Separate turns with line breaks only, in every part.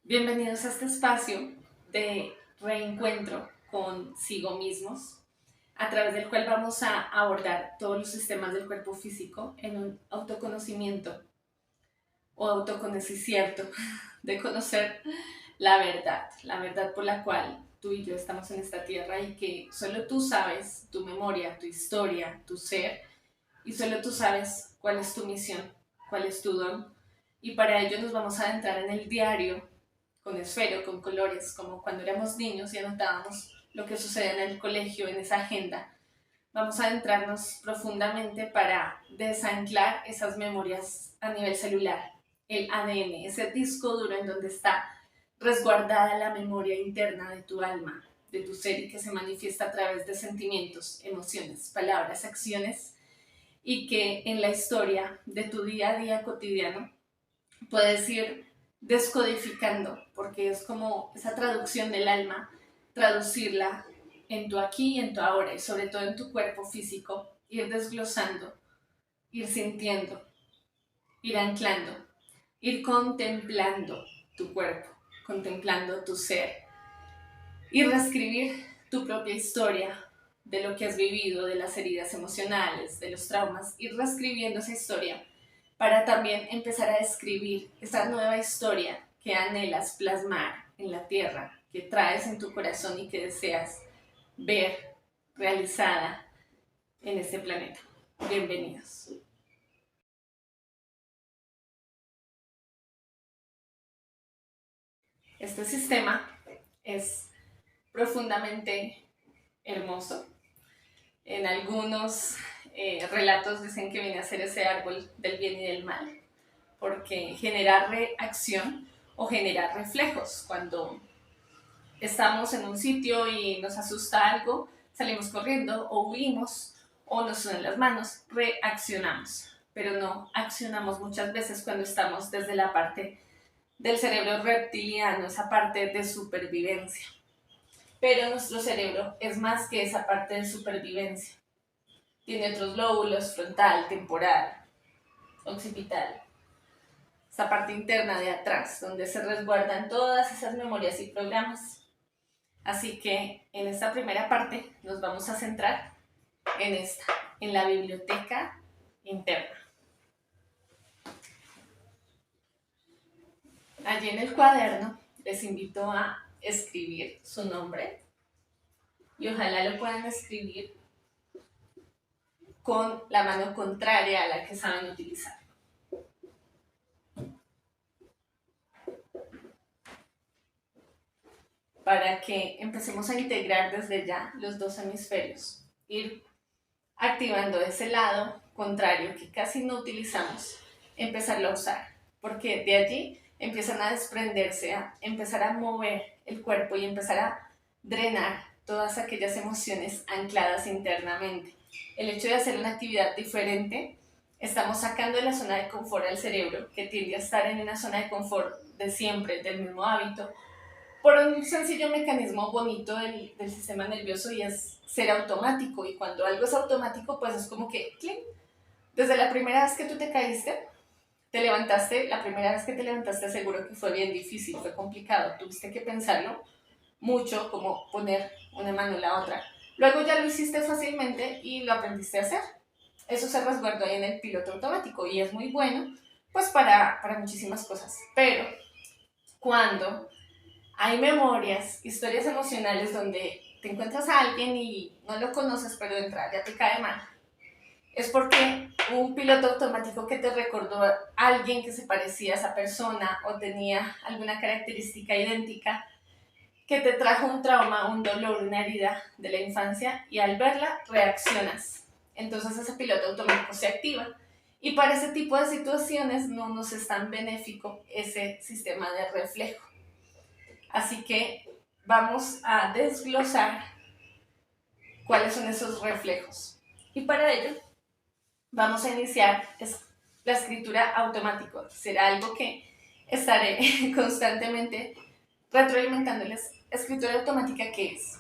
Bienvenidos a este espacio de reencuentro consigo mismos, a través del cual vamos a abordar todos los sistemas del cuerpo físico en un autoconocimiento o autoconocimiento de conocer la verdad por la cual tú y yo estamos en esta tierra y que solo tú sabes tu memoria, tu historia, tu ser, y solo tú sabes cuál es tu misión, cuál es tu don. Y para ello nos vamos a adentrar en el diario con esfero, con colores, como cuando éramos niños y anotábamos lo que sucede en el colegio, en esa agenda. Vamos a adentrarnos profundamente para desanclar esas memorias a nivel celular, el ADN, ese disco duro en donde está resguardada la memoria interna de tu alma, de tu ser y que se manifiesta a través de sentimientos, emociones, palabras, acciones y que en la historia de tu día a día cotidiano puedes ir descodificando, porque es como esa traducción del alma, traducirla en tu aquí y en tu ahora, y sobre todo en tu cuerpo físico, ir desglosando, ir sintiendo, ir anclando, ir contemplando tu cuerpo, contemplando tu ser, y reescribir tu propia historia de lo que has vivido, de las heridas emocionales, de los traumas, ir reescribiendo esa historia para también empezar a escribir esa nueva historia que anhelas plasmar en la tierra, que traes en tu corazón y que deseas ver realizada en este planeta. Bienvenidos. Este sistema es profundamente hermoso. En algunos relatos dicen que viene a ser ese árbol del bien y del mal, porque genera reacción o genera reflejos. Cuando estamos en un sitio y nos asusta algo, salimos corriendo o huimos o nos sudan las manos, reaccionamos, pero no accionamos muchas veces cuando estamos desde la parte del cerebro reptiliano, esa parte de supervivencia. Pero nuestro cerebro es más que esa parte de supervivencia. Tiene otros lóbulos, frontal, temporal, occipital, esa parte interna de atrás, donde se resguardan todas esas memorias y programas. Así que en esta primera parte nos vamos a centrar en esta, en la biblioteca interna. Allí en el cuaderno les invito a escribir su nombre y ojalá lo puedan escribir con la mano contraria a la que saben utilizar. Para que empecemos a integrar desde ya los dos hemisferios, ir activando ese lado contrario que casi no utilizamos, empezarlo a usar, porque de allí empiezan a desprenderse, a empezar a mover el cuerpo y empezar a drenar todas aquellas emociones ancladas internamente. El hecho de hacer una actividad diferente, estamos sacando de la zona de confort al cerebro, que tiende a estar en una zona de confort de siempre, del mismo hábito, por un sencillo mecanismo bonito del sistema nervioso y es ser automático. Y cuando algo es automático, pues es como que, ¡cling! Desde la primera vez que tú te caíste, te levantaste, la primera vez que te levantaste seguro que fue bien difícil, fue complicado, tuviste que pensarlo mucho, como poner una mano en la otra. Luego ya lo hiciste fácilmente y lo aprendiste a hacer. Eso se resguardó ahí en el piloto automático y es muy bueno, pues para muchísimas cosas. Pero cuando hay memorias, historias emocionales donde te encuentras a alguien y no lo conoces, pero de entrada ya te cae mal, es porque un piloto automático que te recordó a alguien que se parecía a esa persona o tenía alguna característica idéntica que te trajo un trauma, un dolor, una herida de la infancia y al verla reaccionas. Entonces ese piloto automático se activa. Y para ese tipo de situaciones no nos es tan benéfico ese sistema de reflejo. Así que vamos a desglosar cuáles son esos reflejos. Y para ello vamos a iniciar la escritura automática. Será algo que estaré constantemente retroalimentándoles. Escritura automática, ¿qué es?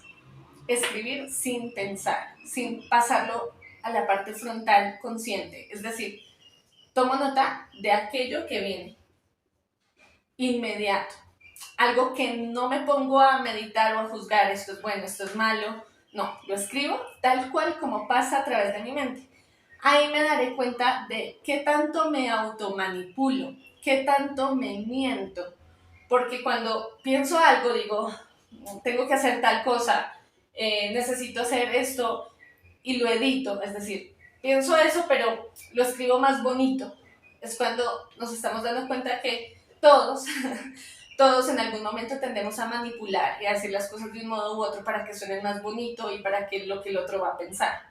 Escribir sin pensar, sin pasarlo a la parte frontal consciente. Es decir, tomo nota de aquello que viene inmediato. algo que no me pongo a meditar o a juzgar, esto es bueno, esto es malo. No, lo escribo tal cual como pasa a través de mi mente. Ahí me daré cuenta de qué tanto me automanipulo, qué tanto me miento. Porque cuando pienso algo, digo, tengo que hacer tal cosa, necesito hacer esto y lo edito. Es decir, pienso eso, pero lo escribo más bonito. Es cuando nos estamos dando cuenta que todos, todos en algún momento tendemos a manipular y a decir las cosas de un modo u otro para que suenen más bonito y para que lo que el otro va a pensar.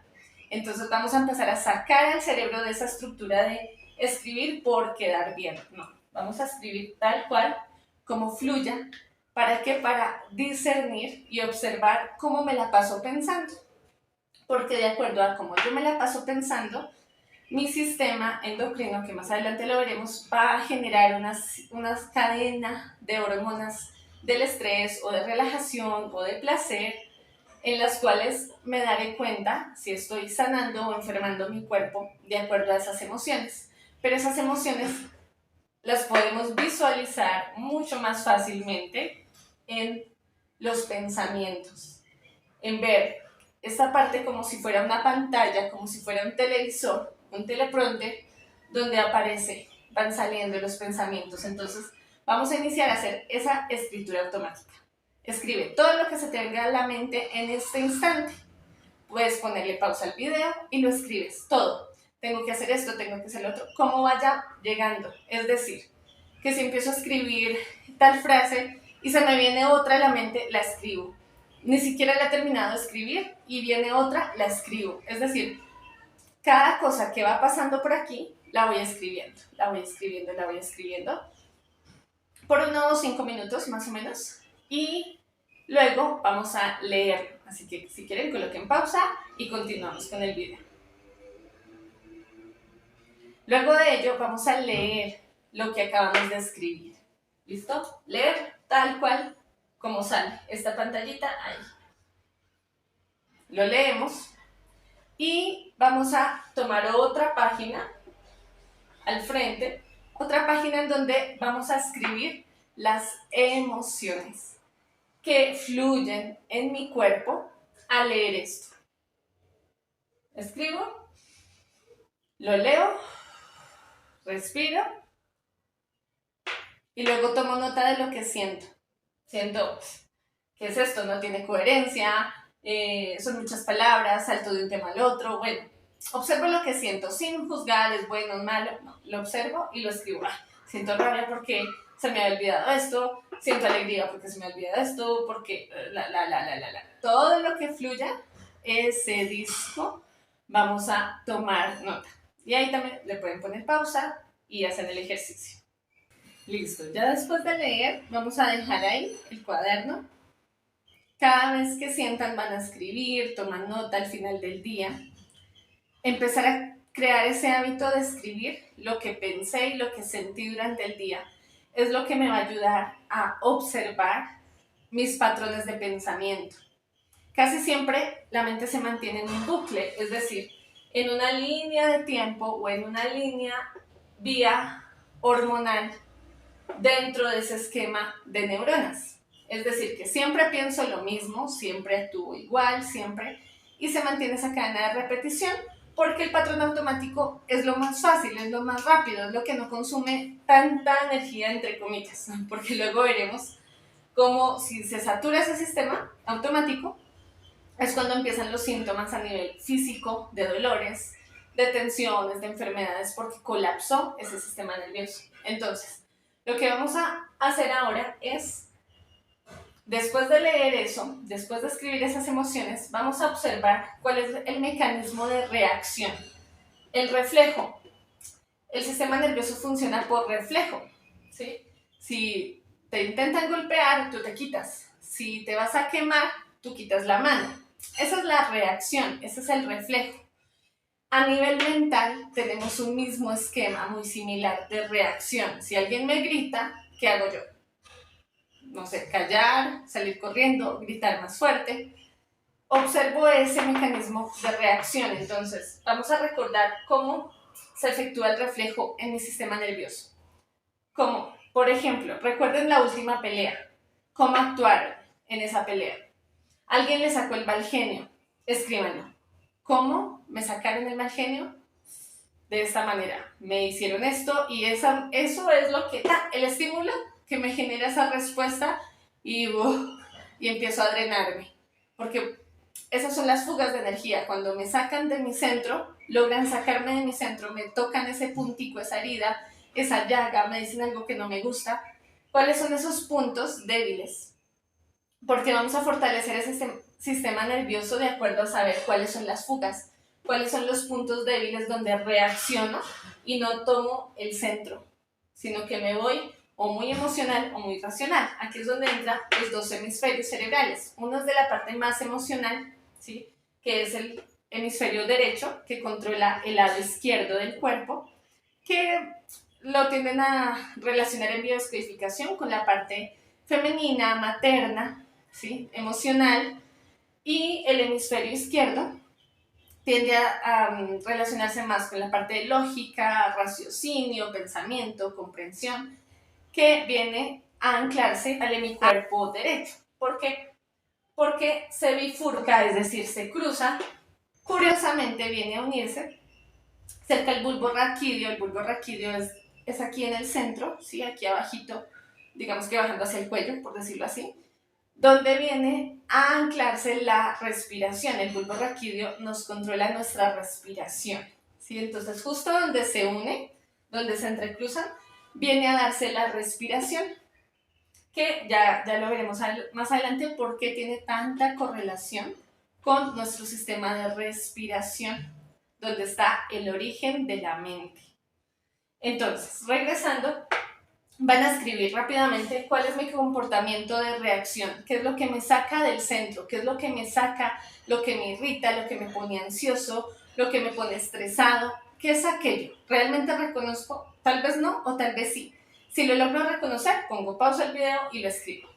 Entonces vamos a empezar a sacar al cerebro de esa estructura de escribir por quedar bien. No, vamos a escribir tal cual, como fluya. ¿Para qué? Para discernir y observar cómo me la paso pensando. Porque de acuerdo a cómo yo me la paso pensando, mi sistema endocrino, que más adelante lo veremos, va a generar unas cadenas de hormonas del estrés o de relajación o de placer, en las cuales me daré cuenta si estoy sanando o enfermando mi cuerpo de acuerdo a esas emociones. Pero esas emociones las podemos visualizar mucho más fácilmente en los pensamientos, en ver esta parte como si fuera una pantalla, como si fuera un televisor, un teleprompter, donde van saliendo los pensamientos. Entonces, vamos a iniciar a hacer esa escritura automática. Escribe todo lo que se te venga a la mente en este instante. Puedes ponerle pausa al video y lo escribes todo. Tengo que hacer esto, tengo que hacer lo otro, como vaya llegando. Es decir, que si empiezo a escribir tal frase y se me viene otra a la mente, la escribo. Ni siquiera la he terminado de escribir y viene otra, la escribo. Es decir, cada cosa que va pasando por aquí, la voy escribiendo, la voy escribiendo, la voy escribiendo, por unos 5 minutos más o menos, y luego vamos a leerlo. Así que si quieren, coloquen pausa y continuamos con el video. Luego de ello, vamos a leer lo que acabamos de escribir. ¿Listo? Leer tal cual como sale esta pantallita ahí. Lo leemos y vamos a tomar otra página al frente, otra página en donde vamos a escribir las emociones que fluyen en mi cuerpo al leer esto. Escribo, lo leo, respiro y luego tomo nota de lo que siento. Siento, ¿qué es esto? No tiene coherencia, son muchas palabras, salto de un tema al otro. Bueno, observo lo que siento sin juzgar, es bueno, es malo. No, lo observo y lo escribo. Siento rabia porque se me había olvidado esto, siento alegría porque se me ha olvidado esto, porque todo lo que fluya, ese disco, vamos a tomar nota. Y ahí también le pueden poner pausa y hacen el ejercicio. Listo, ya después de leer, vamos a dejar ahí el cuaderno. Cada vez que sientan van a escribir, toman nota al final del día. Empezar a crear ese hábito de escribir lo que pensé y lo que sentí durante el día es lo que me va a ayudar a observar mis patrones de pensamiento. Casi siempre la mente se mantiene en un bucle, es decir, en una línea de tiempo o en una línea vía hormonal dentro de ese esquema de neuronas. Es decir, que siempre pienso lo mismo, siempre actúo igual, siempre, y se mantiene esa cadena de repetición porque el patrón automático es lo más fácil, es lo más rápido, es lo que no consume tanta energía, entre comillas, porque luego veremos cómo si se satura ese sistema automático, es cuando empiezan los síntomas a nivel físico, de dolores, de tensiones, de enfermedades, porque colapsó ese sistema nervioso. Entonces, lo que vamos a hacer ahora es, después de leer eso, después de escribir esas emociones, vamos a observar cuál es el mecanismo de reacción. El reflejo. El sistema nervioso funciona por reflejo, ¿sí? Si te intentan golpear, tú te quitas. Si te vas a quemar, tú quitas la mano. Esa es la reacción, ese es el reflejo. A nivel mental tenemos un mismo esquema muy similar de reacción. Si alguien me grita, ¿qué hago yo? No sé, callar, salir corriendo, gritar más fuerte. Observo ese mecanismo de reacción. Entonces, vamos a recordar cómo se efectúa el reflejo en mi sistema nervioso. ¿Cómo? Por ejemplo, recuerden la última pelea. ¿Cómo actuaron en esa pelea? Alguien le sacó el mal genio. Escríbanlo. ¿Cómo me sacaron el mal genio? De esta manera. Me hicieron esto y eso es lo que el estímulo que me genera esa respuesta y empiezo a drenarme. Porque esas son las fugas de energía. Cuando me sacan de mi centro, logran sacarme de mi centro, me tocan ese puntico, esa herida, esa llaga, me dicen algo que no me gusta. ¿Cuáles son esos puntos débiles? Porque vamos a fortalecer ese sistema nervioso de acuerdo a saber cuáles son las fugas, cuáles son los puntos débiles donde reacciono y no tomo el centro, sino que me voy o muy emocional o muy racional. Aquí es donde entran los dos hemisferios cerebrales. Uno es de la parte más emocional, ¿sí? Que es el hemisferio derecho, que controla el lado izquierdo del cuerpo, que lo tienden a relacionar en biodescodificación con la parte femenina, materna, ¿sí? Emocional, y el hemisferio izquierdo tiende a relacionarse más con la parte de lógica, raciocinio, pensamiento, comprensión, que viene a anclarse al hemicuerpo derecho. ¿Por qué? Porque se bifurca, es decir, se cruza, curiosamente viene a unirse cerca del bulbo raquídeo. El bulbo raquídeo es aquí en el centro, ¿sí? Aquí abajito, digamos que bajando hacia el cuello, por decirlo así, donde viene a anclarse la respiración. El bulbo raquídeo nos controla nuestra respiración, ¿sí? Entonces, justo donde se une, donde se entrecruzan, viene a darse la respiración, que ya lo veremos más adelante por qué tiene tanta correlación con nuestro sistema de respiración, donde está el origen de la mente. Entonces, regresando, van a escribir rápidamente cuál es mi comportamiento de reacción, qué es lo que me saca del centro, qué es lo que me saca, lo que me irrita, lo que me pone ansioso, lo que me pone estresado, qué es aquello. ¿Realmente reconozco? Tal vez no o tal vez sí. Si lo logro reconocer, pongo pausa el video y lo escribo.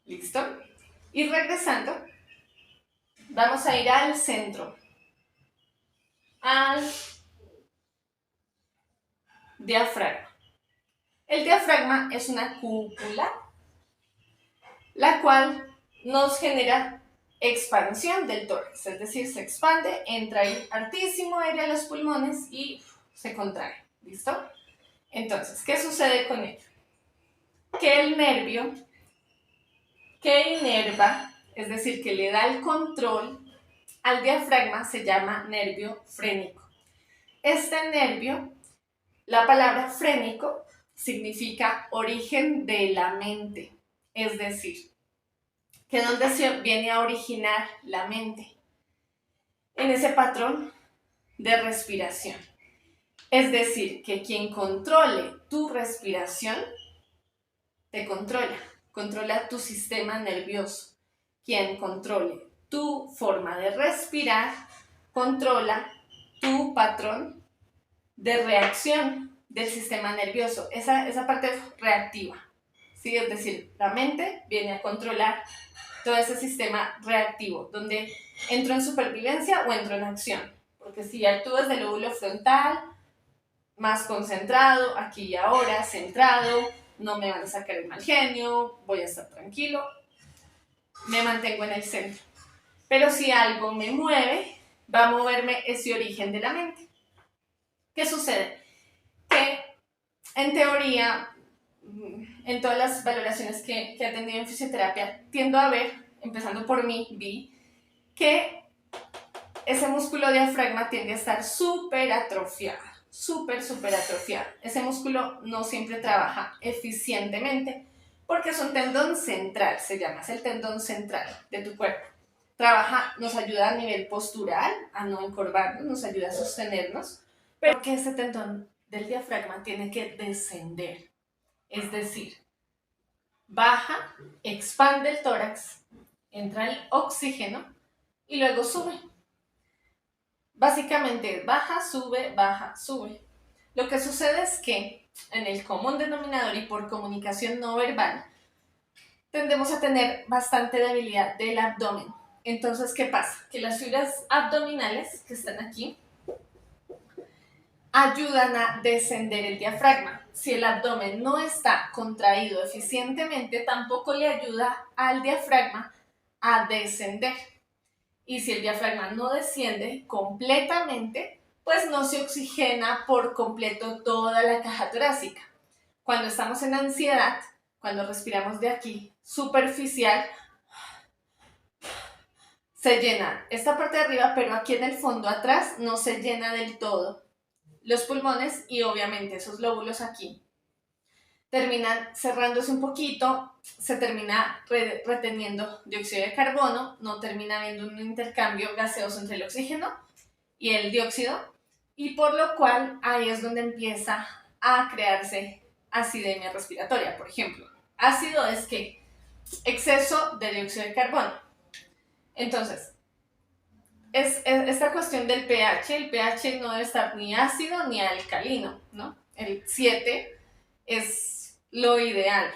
¿Listo? Y regresando, vamos a ir al centro, al diafragma. El diafragma es una cúpula, la cual nos genera expansión del tórax, es decir, se expande, entra ahí hartísimo aire a los pulmones y se contrae. ¿Listo? Entonces, ¿qué sucede con ello? Que el nervio que inerva, es decir, que le da el control al diafragma, se llama nervio frénico. Este nervio, la palabra frénico, significa origen de la mente, es decir, que donde se viene a originar la mente, en ese patrón de respiración. Es decir, que quien controle tu respiración, te controla tu sistema nervioso. Quien controle tu forma de respirar, controla tu patrón de reacción del sistema nervioso, esa parte reactiva, ¿sí? Es decir, la mente viene a controlar todo ese sistema reactivo, donde entro en supervivencia o entro en acción, porque si actúo desde el lóbulo frontal, más concentrado, aquí y ahora, centrado, no me van a sacar el mal genio, voy a estar tranquilo, me mantengo en el centro. Pero si algo me mueve, va a moverme ese origen de la mente. ¿Qué sucede? Que en teoría, en todas las valoraciones que he atendido en fisioterapia, tiendo a ver, empezando por mí, vi que ese músculo diafragma tiende a estar súper atrofiado, súper atrofiado. Ese músculo no siempre trabaja eficientemente porque es un tendón central, se llama, es el tendón central de tu cuerpo. Trabaja, nos ayuda a nivel postural, a no encorvarnos, nos ayuda a sostenernos, pero que ese tendón del diafragma tiene que descender, es decir, baja, expande el tórax, entra el oxígeno y luego sube. Básicamente baja, sube, baja, sube. Lo que sucede es que en el común denominador y por comunicación no verbal tendemos a tener bastante debilidad del abdomen. Entonces, ¿qué pasa? Que las fibras abdominales que están aquí ayudan a descender el diafragma. Si el abdomen no está contraído eficientemente, tampoco le ayuda al diafragma a descender. Y si el diafragma no desciende completamente, pues no se oxigena por completo toda la caja torácica. Cuando estamos en ansiedad, cuando respiramos de aquí, superficial, se llena esta parte de arriba, pero aquí en el fondo atrás no se llena del todo los pulmones y obviamente esos lóbulos aquí terminan cerrándose un poquito, se termina reteniendo dióxido de carbono, no termina habiendo un intercambio gaseoso entre el oxígeno y el dióxido, y por lo cual ahí es donde empieza a crearse acidemia respiratoria, por ejemplo. Ácido es que exceso de dióxido de carbono. Entonces, es esta cuestión del pH, el pH no debe estar ni ácido ni alcalino, ¿no? El 7 es lo ideal.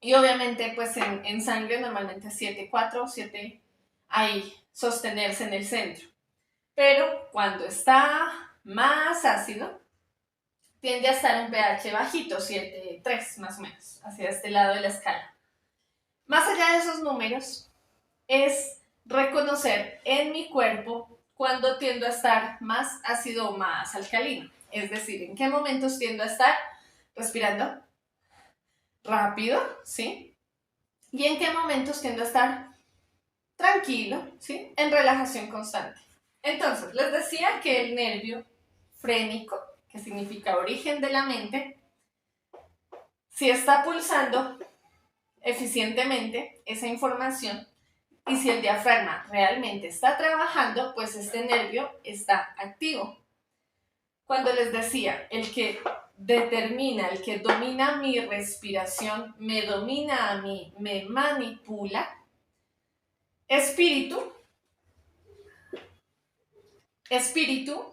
Y obviamente, pues en sangre normalmente 7,4, 7, ahí sostenerse en el centro. Pero cuando está más ácido, tiende a estar un pH bajito, 7,3 más o menos, hacia este lado de la escala. Más allá de esos números, es reconocer en mi cuerpo cuando tiendo a estar más ácido o más alcalino. Es decir, en qué momentos tiendo a estar respirando rápido, ¿sí? Y en qué momentos tiendo a estar tranquilo, ¿sí? En relajación constante. Entonces, les decía que el nervio frénico, que significa origen de la mente, si está pulsando eficientemente esa información y si el diafragma realmente está trabajando, pues este nervio está activo. Cuando les decía, el que determina, el que domina mi respiración, me domina a mí, me manipula, espíritu,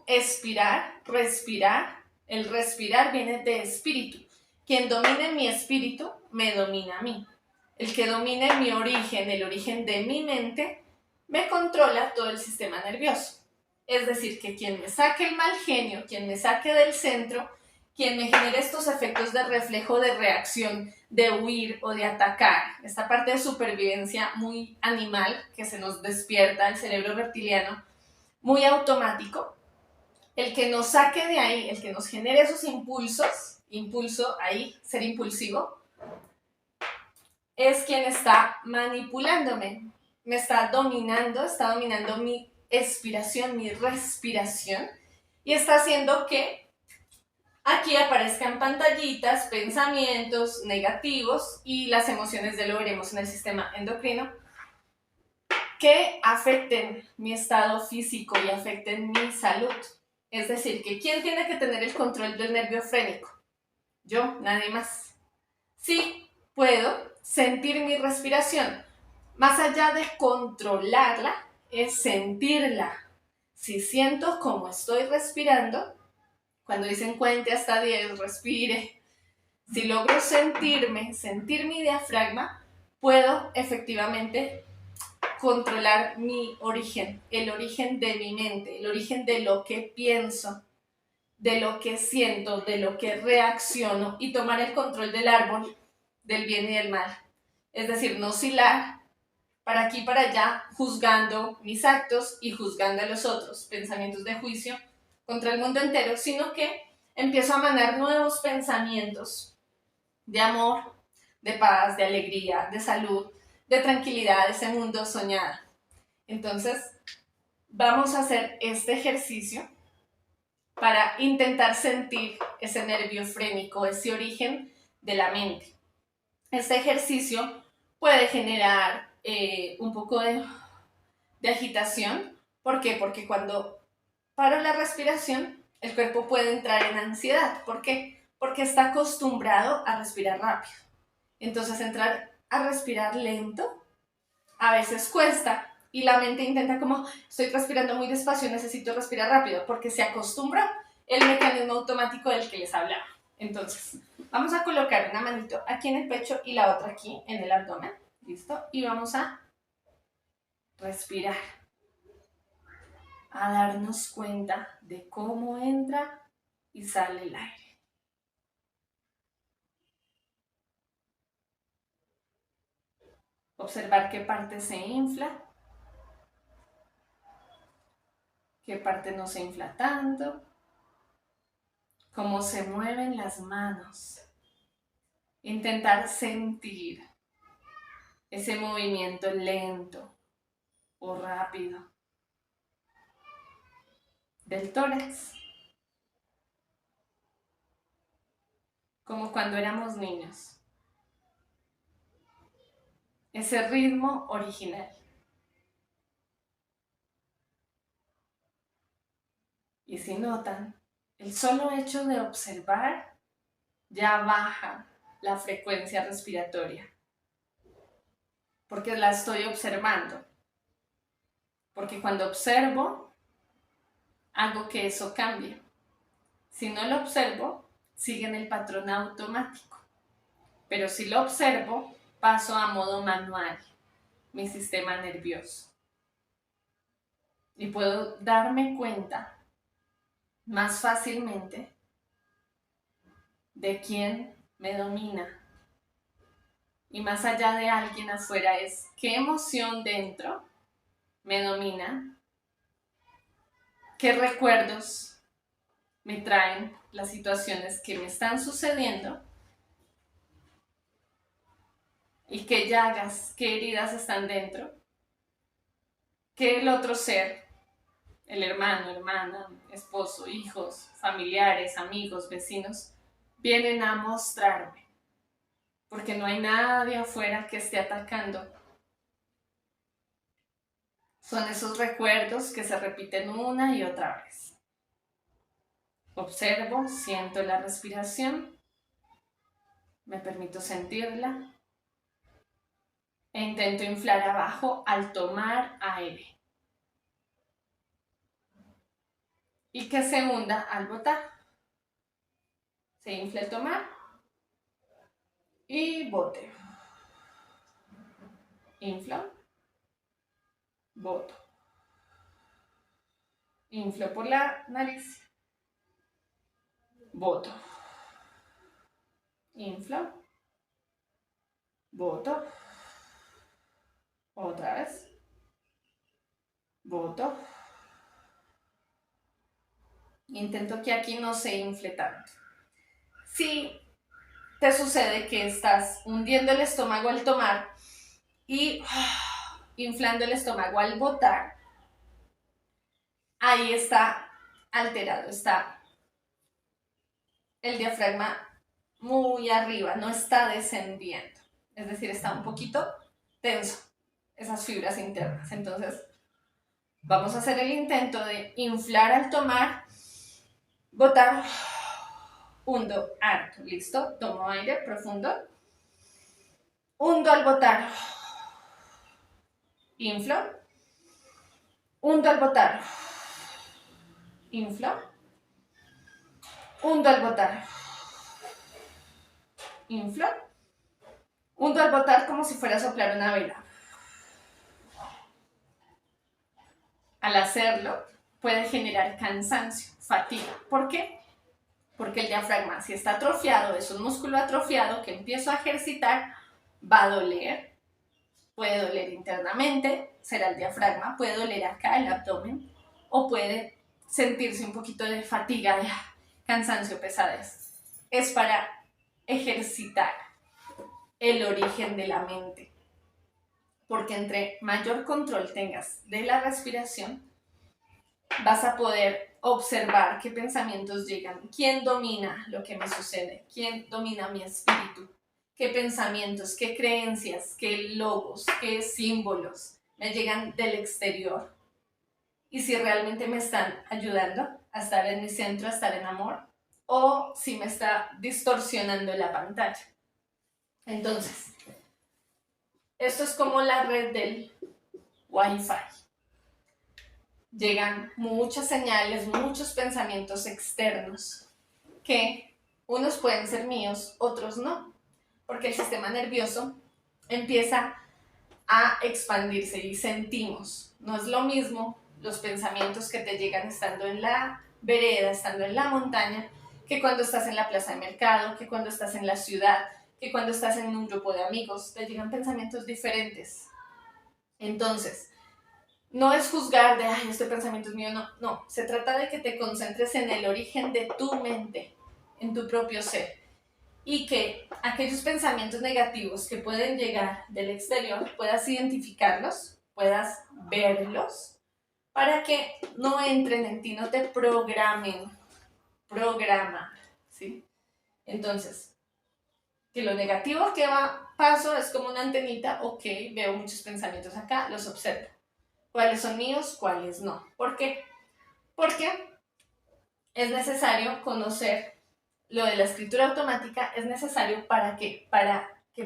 expirar, respirar, el respirar viene de espíritu. Quien domine mi espíritu, me domina a mí. El que domine mi origen, el origen de mi mente, me controla todo el sistema nervioso. Es decir, que quien me saque el mal genio, quien me saque del centro, quien me genere estos efectos de reflejo, de reacción, de huir o de atacar, esta parte de supervivencia muy animal que se nos despierta el cerebro reptiliano, muy automático, el que nos saque de ahí, el que nos genere esos impulsos, impulso ahí, ser impulsivo, es quien está manipulándome, me está dominando mi expiración, mi respiración, y está haciendo que aquí aparezcan pantallitas, pensamientos negativos, y las emociones ya lo veremos en el sistema endocrino, que afecten mi estado físico y afecten mi salud. Es decir, que ¿quién tiene que tener el control del nervio frénico? Yo, nadie más. Sí, puedo sentir mi respiración. Más allá de controlarla, es sentirla. Si siento cómo estoy respirando, cuando dicen cuente hasta 10, respire. Si logro sentirme, sentir mi diafragma, puedo efectivamente controlar mi origen, el origen de mi mente, el origen de lo que pienso, de lo que siento, de lo que reacciono y tomar el control del árbol del bien y del mal. Es decir, no oscilar para aquí y para allá, juzgando mis actos y juzgando a los otros, pensamientos de juicio contra el mundo entero, sino que empiezo a manar nuevos pensamientos de amor, de paz, de alegría, de salud, de tranquilidad, de ese mundo soñado. Entonces, vamos a hacer este ejercicio para intentar sentir ese nervio frénico, ese origen de la mente. Este ejercicio puede generar un poco de agitación. ¿Por qué? Porque cuando paro la respiración, el cuerpo puede entrar en ansiedad. ¿Por qué? Porque está acostumbrado a respirar rápido. Entonces, entrar a respirar lento a veces cuesta y la mente intenta como, estoy respirando muy despacio, necesito respirar rápido, porque se acostumbra el mecanismo automático del que les hablaba. Entonces, vamos a colocar una manito aquí en el pecho y la otra aquí en el abdomen, ¿listo? Y vamos a respirar, a darnos cuenta de cómo entra y sale el aire. Observar qué parte se infla, qué parte no se infla tanto, cómo se mueven las manos. Intentar sentir ese movimiento lento o rápido del tórax, como cuando éramos niños. Ese ritmo original. Y si notan, el solo hecho de observar ya baja la frecuencia respiratoria, porque la estoy observando. Porque cuando observo, hago que eso cambie. Si no lo observo, sigue en el patrón automático. Pero si lo observo, paso a modo manual, mi sistema nervioso. Y puedo darme cuenta más fácilmente de quién me domina. Y más allá de alguien afuera es qué emoción dentro me domina, qué recuerdos me traen las situaciones que me están sucediendo y qué llagas, qué heridas están dentro, que el otro ser, el hermano, hermana, esposo, hijos, familiares, amigos, vecinos, vienen a mostrarme. Porque no hay nadie afuera que esté atacando. Son esos recuerdos que se repiten una y otra vez. Observo, siento la respiración, me permito sentirla e intento inflar abajo al tomar aire. Y que se hunda al botar. Se infla el tomar y bote. Inflo, boto. Inflo por la nariz, boto. Inflo, boto. Otra vez. Boto. Intento que aquí no se infle tanto. Si te sucede que estás hundiendo el estómago al tomar y inflando el estómago al botar, ahí está alterado, está el diafragma muy arriba, no está descendiendo. Es decir, está un poquito tenso, esas fibras internas. Entonces, vamos a hacer el intento de inflar al tomar, botar, hundo, harto. ¿Listo? Tomo aire profundo. Hundo al botar. Inflo. Hundo al botar. Inflo. Hundo al botar. Inflo. Hundo al botar como si fuera a soplar una vela. Al hacerlo, puede generar cansancio, fatiga. ¿Por qué? Porque el diafragma, si está atrofiado, es un músculo atrofiado que empiezo a ejercitar, va a doler. Puede doler internamente, será el diafragma, puede doler acá, el abdomen, o puede sentirse un poquito de fatiga, de cansancio, pesadez. Es para ejercitar el origen de la mente. Porque entre mayor control tengas de la respiración, vas a poder observar qué pensamientos llegan, quién domina lo que me sucede, quién domina mi espíritu, qué pensamientos, qué creencias, qué logos, qué símbolos me llegan del exterior y si realmente me están ayudando a estar en mi centro, a estar en amor o si me está distorsionando la pantalla. Entonces, esto es como la red del Wi-Fi. Llegan muchas señales, muchos pensamientos externos que unos pueden ser míos, otros no, porque el sistema nervioso empieza a expandirse y sentimos. No es lo mismo los pensamientos que te llegan estando en la vereda, estando en la montaña, que cuando estás en la plaza de mercado, que cuando estás en la ciudad, que cuando estás en un grupo de amigos, te llegan pensamientos diferentes. Entonces, no es juzgar de, ay, este pensamiento es mío, no, no, se trata de que te concentres en el origen de tu mente, en tu propio ser, y que aquellos pensamientos negativos que pueden llegar del exterior, puedas identificarlos, puedas verlos, para que no entren en ti, no te programen, ¿sí? Entonces, que lo negativo que paso es como una antenita, ok, veo muchos pensamientos acá, los observo. ¿Cuáles son míos? ¿Cuáles no? ¿Por qué? Porque es necesario conocer lo de la escritura automática, es necesario para que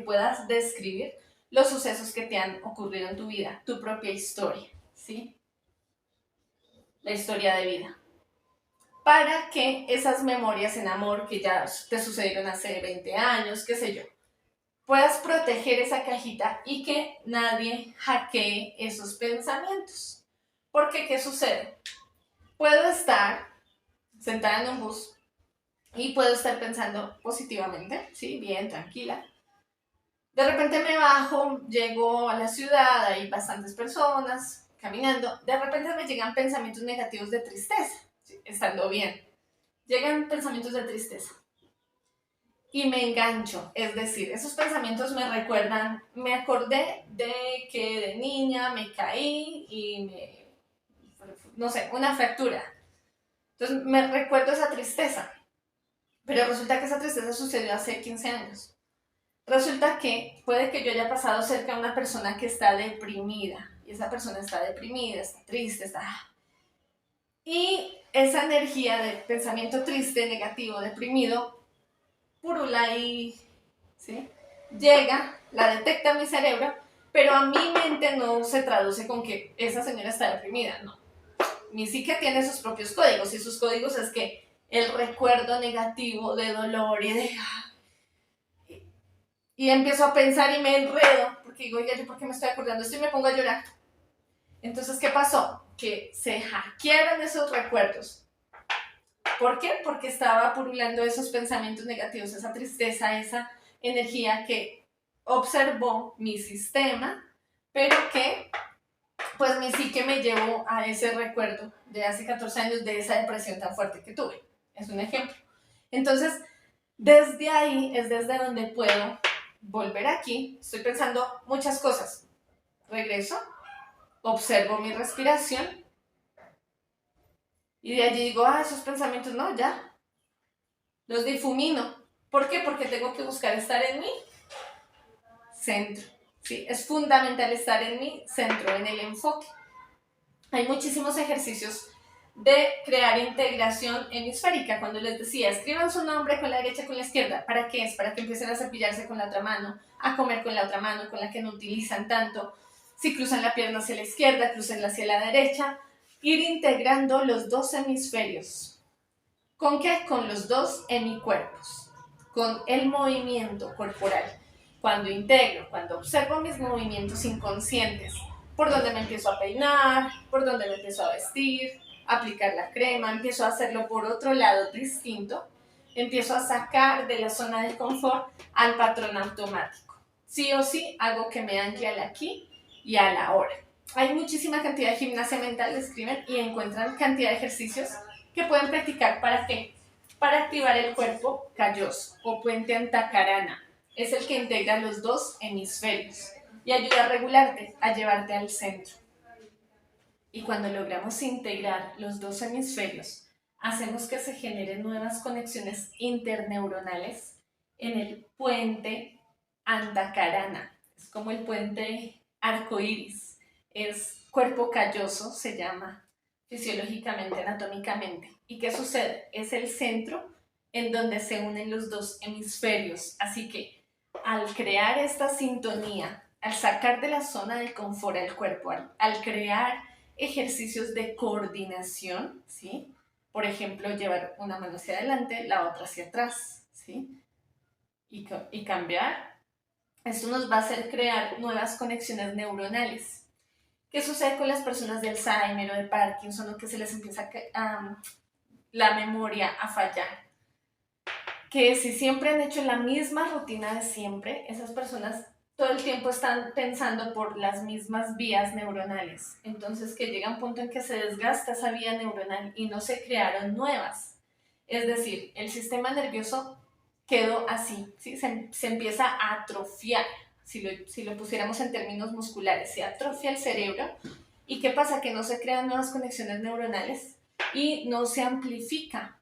puedas describir los sucesos que te han ocurrido en tu vida, tu propia historia, ¿sí? La historia de vida. Para que esas memorias en amor que ya te sucedieron hace 20 años, qué sé yo, puedas proteger esa cajita y que nadie hackee esos pensamientos. Porque, ¿qué sucede? Puedo estar sentada en un bus y puedo estar pensando positivamente, ¿sí? Bien, tranquila. De repente me bajo, llego a la ciudad, hay bastantes personas caminando. De repente me llegan pensamientos negativos de tristeza, ¿sí? Estando bien. Llegan pensamientos de tristeza. Y me engancho, es decir, esos pensamientos me recuerdan, me acordé de que de niña me caí y no sé, una fractura. Entonces me recuerdo esa tristeza, pero resulta que esa tristeza sucedió hace 15 años. Resulta que puede que yo haya pasado cerca de una persona que está deprimida, y esa persona está deprimida, está triste, está... Y esa energía de pensamiento triste, negativo, deprimido, purula ahí, ¿sí? Llega, la detecta mi cerebro, pero a mi mente no se traduce con que esa señora está deprimida, no. Mi psique tiene sus propios códigos, y sus códigos es que el recuerdo negativo de dolor y de... Y empiezo a pensar y me enredo, porque digo, oye, ¿yo por qué me estoy acordando esto? Y me pongo a llorar. Entonces, ¿qué pasó? Que se hackearon esos recuerdos. ¿Por qué? Porque estaba purulando esos pensamientos negativos, esa tristeza, esa energía que observó mi sistema, pero que pues mi psique me llevó a ese recuerdo de hace 14 años de esa depresión tan fuerte que tuve. Es un ejemplo. Entonces, desde ahí es desde donde puedo volver aquí. Estoy pensando muchas cosas. Regreso, observo mi respiración y de allí digo, esos pensamientos no, ya. Los difumino. ¿Por qué? Porque tengo que buscar estar en mi centro. ¿Sí? Es fundamental estar en mi centro, en el enfoque. Hay muchísimos ejercicios de crear integración hemisférica. Cuando les decía, escriban su nombre con la derecha y con la izquierda. ¿Para qué es? Para que empiecen a cepillarse con la otra mano, a comer con la otra mano, con la que no utilizan tanto. Si cruzan la pierna hacia la izquierda, crucenla hacia la derecha. Ir integrando los dos hemisferios. ¿Con qué? Con los dos hemicuerpos. Con el movimiento corporal. Cuando integro, cuando observo mis movimientos inconscientes, por donde me empiezo a peinar, por donde me empiezo a vestir, aplicar la crema, empiezo a hacerlo por otro lado distinto, empiezo a sacar de la zona de confort al patrón automático. Sí o sí hago que me ancle al aquí y a la hora. Hay muchísima cantidad de gimnasia mental, escriben y encuentran cantidad de ejercicios que pueden practicar. ¿Para qué? Para activar el cuerpo calloso o puente antacarana. Es el que integra los dos hemisferios y ayuda a regularte, a llevarte al centro. Y cuando logramos integrar los dos hemisferios, hacemos que se generen nuevas conexiones interneuronales en el puente antacarana. Es como el puente arcoíris. Es cuerpo calloso, se llama fisiológicamente, anatómicamente. ¿Y qué sucede? Es el centro en donde se unen los dos hemisferios. Así que al crear esta sintonía, al sacar de la zona de confort al cuerpo, al crear ejercicios de coordinación, ¿sí? Por ejemplo, llevar una mano hacia adelante, la otra hacia atrás, ¿sí? Y cambiar. Esto nos va a hacer crear nuevas conexiones neuronales. ¿Qué sucede con las personas de Alzheimer o de Parkinson o que se les empieza la memoria a fallar? que si siempre han hecho la misma rutina de siempre, esas personas todo el tiempo están pensando por las mismas vías neuronales. Entonces que llega un punto en que se desgasta esa vía neuronal y no se crearon nuevas. Es decir, el sistema nervioso quedó así, ¿sí? Se empieza a atrofiar. Si lo pusiéramos en términos musculares, se atrofia el cerebro. ¿Y qué pasa? Que no se crean nuevas conexiones neuronales y no se amplifica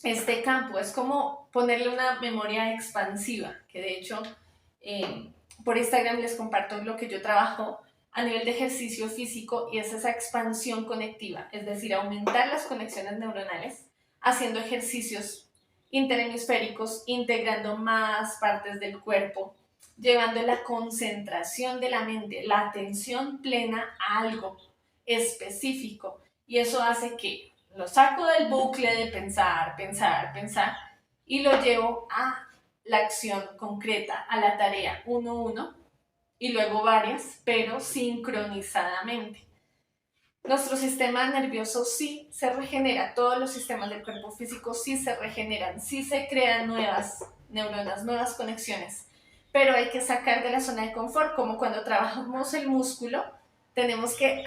este campo. Es como ponerle una memoria expansiva, que de hecho por Instagram les comparto lo que yo trabajo a nivel de ejercicio físico, y es esa expansión conectiva, es decir, aumentar las conexiones neuronales haciendo ejercicios interhemisféricos, integrando más partes del cuerpo, llevando la concentración de la mente, la atención plena a algo específico, y eso hace que lo saco del bucle de pensar, pensar, pensar y lo llevo a la acción concreta, a la tarea 1-1 y luego varias, pero sincronizadamente. Nuestro sistema nervioso sí se regenera, todos los sistemas del cuerpo físico sí se regeneran, sí se crean nuevas neuronas, nuevas conexiones, pero hay que sacar de la zona de confort, como cuando trabajamos el músculo, tenemos que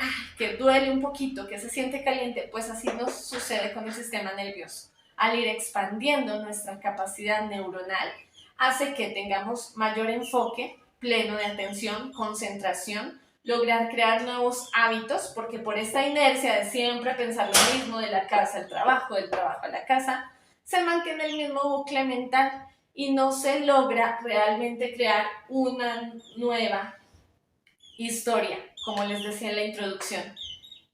duele un poquito, que se siente caliente, pues así nos sucede con el sistema nervioso. Al ir expandiendo nuestra capacidad neuronal, hace que tengamos mayor enfoque, pleno de atención, concentración, lograr crear nuevos hábitos, porque por esta inercia de siempre pensar lo mismo, de la casa al trabajo, del trabajo a la casa, se mantiene el mismo bucle mental y no se logra realmente crear una nueva historia, como les decía en la introducción.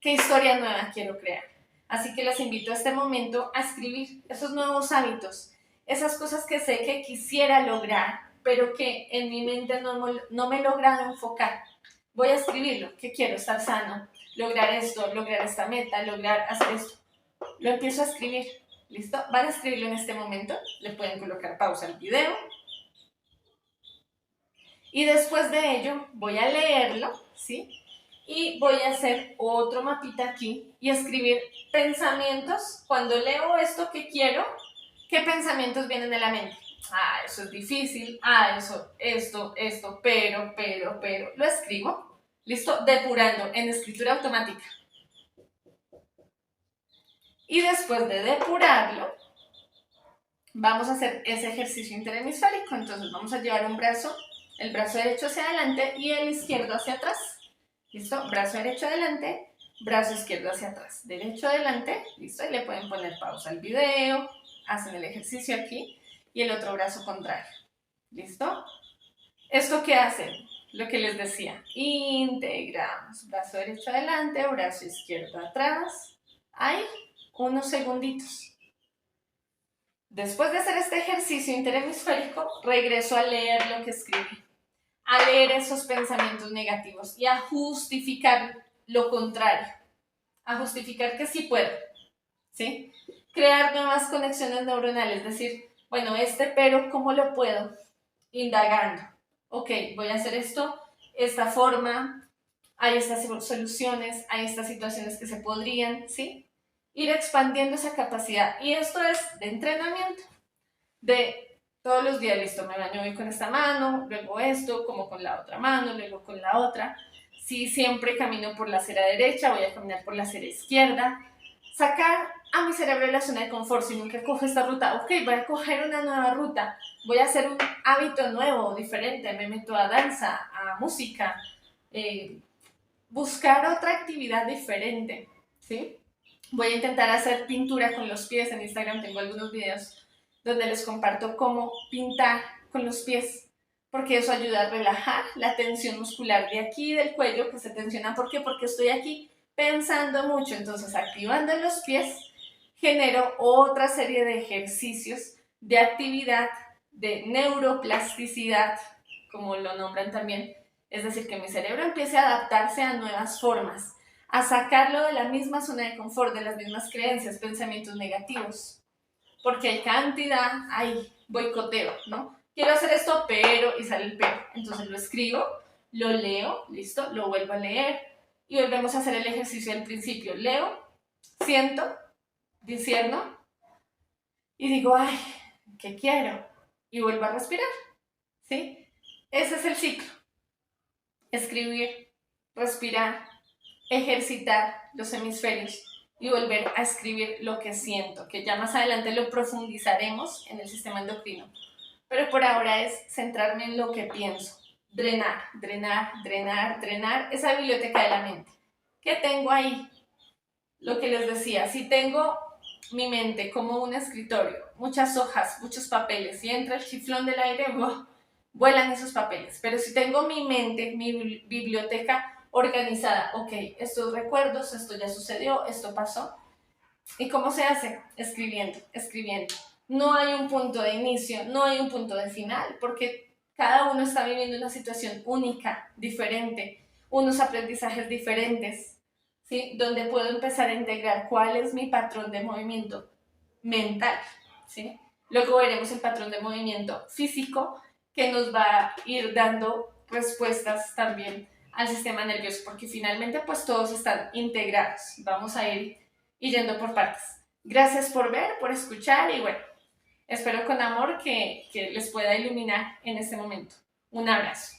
¿Qué historia nueva quiero crear? Así que los invito a este momento a escribir esos nuevos hábitos, esas cosas que sé que quisiera lograr, pero que en mi mente no me he logrado enfocar. Voy a escribirlo, que quiero estar sano, lograr esto, lograr esta meta, lograr hacer esto. Lo empiezo a escribir, ¿listo? Van a escribirlo en este momento, le pueden colocar pausa al video. Y después de ello voy a leerlo, ¿sí? Y voy a hacer otro mapita aquí y escribir pensamientos. Cuando leo esto que quiero, ¿qué pensamientos vienen de la mente? Ah, eso es difícil. Ah, eso, esto, pero. Lo escribo. ¿Listo? Depurando en escritura automática. Y después de depurarlo, vamos a hacer ese ejercicio interhemisférico. Entonces vamos a llevar el brazo derecho hacia adelante y el izquierdo hacia atrás. ¿Listo? Brazo derecho adelante, brazo izquierdo hacia atrás. Derecho adelante, ¿listo? Y le pueden poner pausa al video, hacen el ejercicio aquí y el otro brazo contrario. ¿Listo? ¿Esto qué hacen? Lo que les decía, integramos. Brazo derecho adelante, brazo izquierdo atrás. Ahí, unos segunditos. Después de hacer este ejercicio interhemisférico, regreso a leer lo que escribí, a leer esos pensamientos negativos y a justificar lo contrario, a justificar que sí puedo, ¿sí? Crear nuevas conexiones neuronales, decir, bueno, pero ¿cómo lo puedo? Indagando. Ok, voy a hacer esto, esta forma, hay estas soluciones, hay estas situaciones que se podrían, ¿sí? Ir expandiendo esa capacidad. Y esto es de entrenamiento, de todos los días, listo, me baño hoy con esta mano, luego esto, como con la otra mano, luego con la otra. Si siempre camino por la acera derecha, voy a caminar por la acera izquierda. Sacar a mi cerebro de la zona de confort. Si nunca cojo esta ruta, ok, voy a coger una nueva ruta, voy a hacer un hábito nuevo, diferente, me meto a danza, a música, buscar otra actividad diferente, ¿sí? Voy a intentar hacer pintura con los pies. En Instagram tengo algunos videos donde les comparto cómo pintar con los pies, porque eso ayuda a relajar la tensión muscular de aquí del cuello, que se tensiona. ¿Por qué? Porque estoy aquí pensando mucho. Entonces, activando los pies, genero otra serie de ejercicios de actividad, de neuroplasticidad, como lo nombran también. Es decir, que mi cerebro empiece a adaptarse a nuevas formas, a sacarlo de la misma zona de confort, de las mismas creencias, pensamientos negativos. Porque hay cantidad, hay boicoteo, ¿no? Quiero hacer esto, pero, y sale el pero. Entonces lo escribo, lo leo, listo, lo vuelvo a leer y volvemos a hacer el ejercicio del principio. Leo, siento, discierno y digo, ay, ¿qué quiero? Y vuelvo a respirar, ¿sí? Ese es el ciclo. Escribir, respirar, ejercitar los hemisferios y volver a escribir lo que siento, que ya más adelante lo profundizaremos en el sistema endocrino. Pero por ahora es centrarme en lo que pienso. Drenar, drenar, drenar, drenar esa biblioteca de la mente. ¿Qué tengo ahí? Lo que les decía, si tengo mi mente como un escritorio, muchas hojas, muchos papeles, y entra el chiflón del aire, vuelan esos papeles. Pero si tengo mi mente, mi biblioteca organizada, ok, estos recuerdos, esto ya sucedió, esto pasó. ¿Y cómo se hace? Escribiendo, escribiendo. No hay un punto de inicio, no hay un punto de final, porque cada uno está viviendo una situación única, diferente, unos aprendizajes diferentes, ¿sí? Donde puedo empezar a integrar cuál es mi patrón de movimiento mental, ¿sí? Luego veremos el patrón de movimiento físico que nos va a ir dando respuestas también al sistema nervioso, porque finalmente pues todos están integrados. Vamos a ir yendo por partes. Gracias por ver, por escuchar y bueno, espero con amor que les pueda iluminar en este momento. Un abrazo.